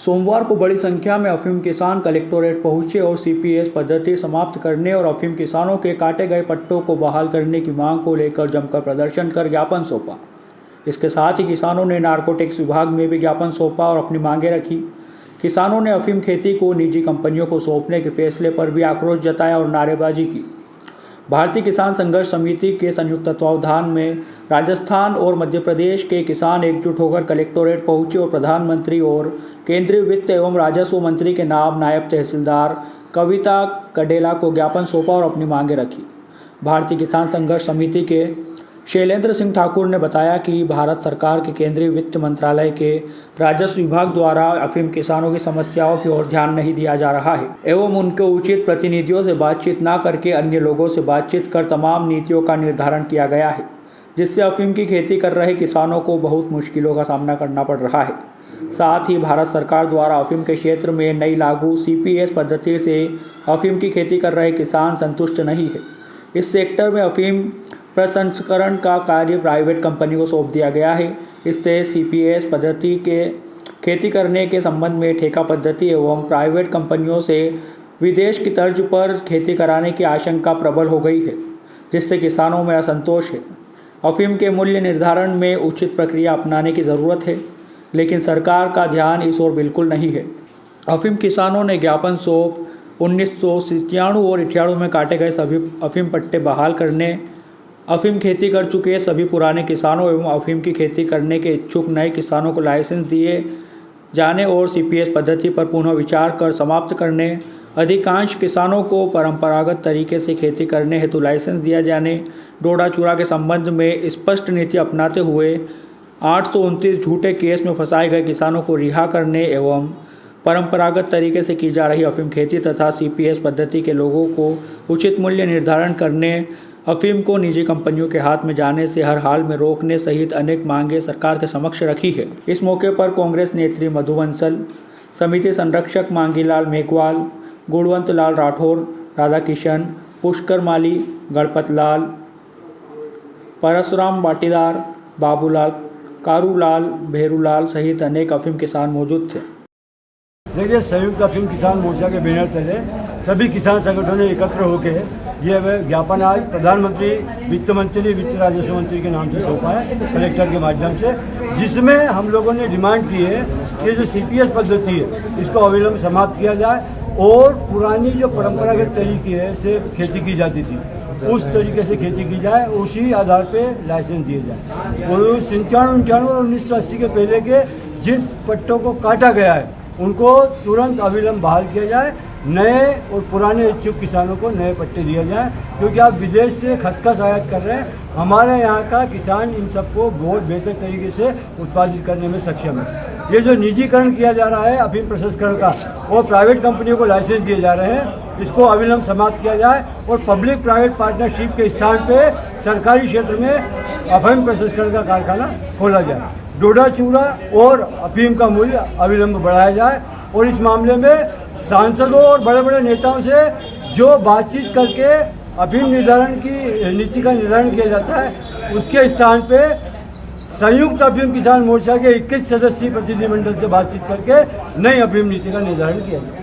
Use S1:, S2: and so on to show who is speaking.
S1: सोमवार को बड़ी संख्या में अफीम किसान कलेक्टोरेट पहुंचे और सीपीएस पद्धति समाप्त करने और अफीम किसानों के काटे गए पट्टों को बहाल करने की मांग को लेकर जमकर प्रदर्शन कर ज्ञापन सौंपा। इसके साथ ही किसानों ने नारकोटिक्स विभाग में भी ज्ञापन सौंपा और अपनी मांगें रखी। किसानों ने अफीम खेती को निजी कंपनियों को सौंपने के फैसले पर भी आक्रोश जताया और नारेबाजी की। भारतीय किसान संघर्ष समिति के संयुक्त तत्वावधान में राजस्थान और मध्य प्रदेश के किसान एकजुट होकर कलेक्टोरेट पहुंचे और प्रधानमंत्री और केंद्रीय वित्त एवं राजस्व मंत्री के नाम नायब तहसीलदार कविता कडेला को ज्ञापन सौंपा और अपनी मांगें रखी। भारतीय किसान संघर्ष समिति के शैलेंद्र सिंह ठाकुर ने बताया कि भारत सरकार के केंद्रीय वित्त मंत्रालय के राजस्व विभाग द्वारा अफीम किसानों की समस्याओं की ओर ध्यान नहीं दिया जा रहा है एवं उनके उचित प्रतिनिधियों से बातचीत न करके अन्य लोगों से बातचीत कर तमाम नीतियों का निर्धारण किया गया है, जिससे अफीम की खेती कर रहे किसानों को बहुत मुश्किलों का सामना करना पड़ रहा है। साथ ही भारत सरकार द्वारा अफीम के क्षेत्र में नई लागू सीपीएस पद्धति से अफीम की खेती कर रहे किसान संतुष्ट नहीं है। इस सेक्टर में अफीम प्रसंस्करण का कार्य प्राइवेट कंपनी को सौंप दिया गया है। इससे सीपीएस पद्धति के खेती करने के संबंध में ठेका पद्धति एवं प्राइवेट कंपनियों से विदेश की तर्ज पर खेती कराने की आशंका प्रबल हो गई है, जिससे किसानों में असंतोष है। अफीम के मूल्य निर्धारण में उचित प्रक्रिया अपनाने की ज़रूरत है, लेकिन सरकार का ध्यान इस ओर बिल्कुल नहीं है। अफीम किसानों ने ज्ञापन सौंप 1997 और 98 में काटे गए सभी अफीम पट्टे बहाल करने, अफीम खेती कर चुके सभी पुराने किसानों एवं अफीम की खेती करने के इच्छुक नए किसानों को लाइसेंस दिए जाने और सीपीएस पद्धति पर पुनः विचार कर समाप्त करने, अधिकांश किसानों को परंपरागत तरीके से खेती करने हेतु लाइसेंस दिया जाने, डोडा चूरा के संबंध में स्पष्ट नीति अपनाते हुए 829 झूठे केस में फंसाए गए किसानों को रिहा करने एवं परंपरागत तरीके से की जा रही अफीम खेती तथा सीपीएस पद्धति के लोगों को उचित मूल्य निर्धारण करने, अफीम को निजी कंपनियों के हाथ में जाने से हर हाल में रोकने सहित अनेक मांगें सरकार के समक्ष रखी है। इस मौके पर कांग्रेस नेत्री मधु बंसल, समिति संरक्षक मांगीलाल मेघवाल, गुणवंत लाल राठौर, राधा किशन, पुष्कर माली, गणपत लाल, परशुराम बाटीदार, बाबूलाल, कारूलाल, भेरूलाल सहित अनेक अफीम किसान मौजूद थे।
S2: देखिए, संयुक्त अफीम किसान मोर्चा के बैनर तले सभी किसान संगठनों ने एकत्र होकर यह ज्ञापन आज प्रधानमंत्री, वित्त मंत्री, वित्त राजस्व मंत्री के नाम से सौंपा है कलेक्टर के माध्यम से, जिसमें हम लोगों ने डिमांड की है कि जो सीपीएस पद्धति है इसको अविलंब समाप्त किया जाए और पुरानी जो परंपरागत तरीके से खेती की जाती थी उस तरीके से खेती की जाए, उसी आधार पे लाइसेंस दिए जाए। और 97 और 1980 के पहले के जिन पट्टों को काटा गया है उनको तुरंत अविलंब बहाल किया जाए, नए और पुराने इच्छुक किसानों को नए पट्टे दिए जाएं, क्योंकि आप विदेश से खसखस आयात कर रहे हैं। हमारे यहाँ का किसान इन सबको बहुत बेहतर तरीके से उत्पादित करने में सक्षम है। ये जो निजीकरण किया जा रहा है अफीम प्रसंस्करण का और प्राइवेट कंपनियों को लाइसेंस दिए जा रहे हैं, इसको अविलंब समाप्त किया जाए और पब्लिक प्राइवेट पार्टनरशिप के स्थान पर सरकारी क्षेत्र में अफीम प्रसंस्करण का कारखाना खोला जाए। डोडा चूरा और अफीम का मूल्य अविलंब बढ़ाया जाए और इस मामले में सांसदों और बड़े बड़े नेताओं से जो बातचीत करके अफीम निर्धारण की नीति का निर्धारण किया जाता है उसके स्थान पे संयुक्त अफीम किसान मोर्चा के 21 सदस्यीय प्रतिनिधिमंडल से बातचीत करके नई अफीम नीति का निर्धारण किया जाए।